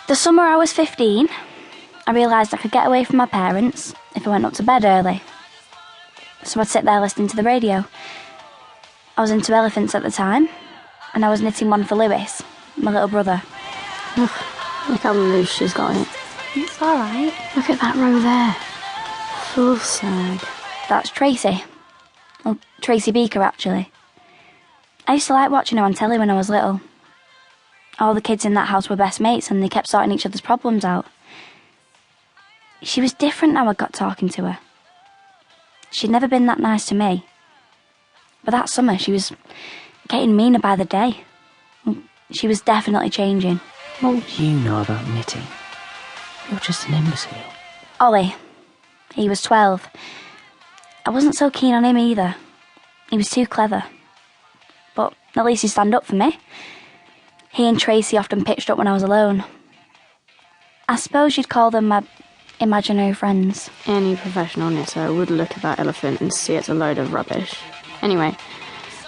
The summer I was 15, I realised I could get away from my parents if I went up to bed early. So I'd sit there listening to the radio. I was into elephants at the time, and I was knitting one for Lewis, my little brother. Ugh, look how loose she's got it. It's alright. Look at that row there. Full of sag. That's Tracy. Well, Tracy Beaker, actually. I used to like watching her on telly when I was little. All the kids in that house were best mates and they kept sorting each other's problems out. She was different now I got talking to her. She'd never been that nice to me. But that summer she was getting meaner by the day. She was definitely changing. What do you know about knitting? You're just an imbecile. Ollie. He was 12. I wasn't so keen on him either. He was too clever. But at least he'd stand up for me. He and Tracy often pitched up when I was alone. I suppose you'd call them my imaginary friends. Any professional knitter would look at that elephant and see it's a load of rubbish. Anyway,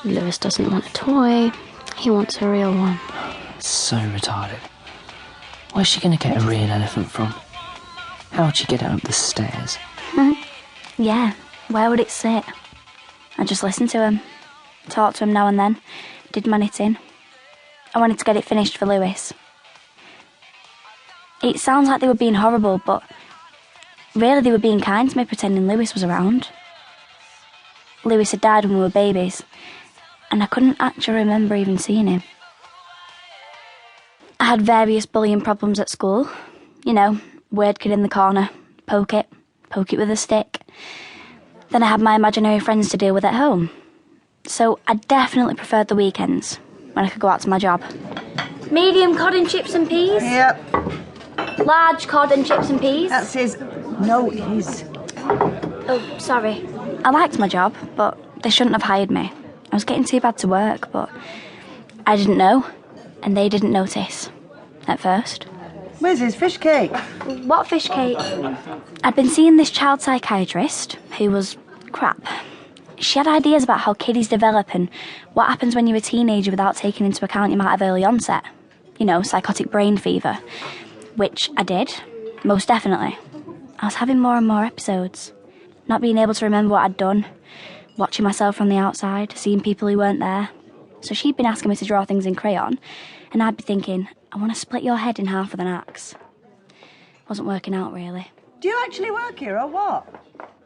Lewis doesn't want a toy. He wants a real one. So retarded. Where's she going to get a real elephant from? How would she get it up the stairs? Yeah, where would it sit? I just listened to him. Talked to him now and then. Did my knitting. I wanted to get it finished for Lewis. It sounds like they were being horrible, but really they were being kind to me, pretending Lewis was around. Lewis had died when we were babies, and I couldn't actually remember even seeing him. I had various bullying problems at school. You know, weird kid in the corner, poke it with a stick. Then I had my imaginary friends to deal with at home. So I definitely preferred the weekends, when I could go out to my job. Medium cod and chips and peas? Yep. Large cod and chips and peas? That's his. No, his. Oh, sorry. I liked my job, but they shouldn't have hired me. I was getting too bad to work, but I didn't know, and they didn't notice. At first. Where's his fish cake? What fish cake? I'd been seeing this child psychiatrist, who was crap. She had ideas about how kiddies develop and what happens when you're a teenager without taking into account you might have early onset. You know, psychotic brain fever. Which I did, most definitely. I was having more and more episodes. Not being able to remember what I'd done. Watching myself from the outside, seeing people who weren't there. So she'd been asking me to draw things in crayon, and I'd be thinking, I want to split your head in half with an axe. Wasn't working out, really. Do you actually work here, or what?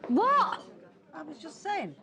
What? I was just saying.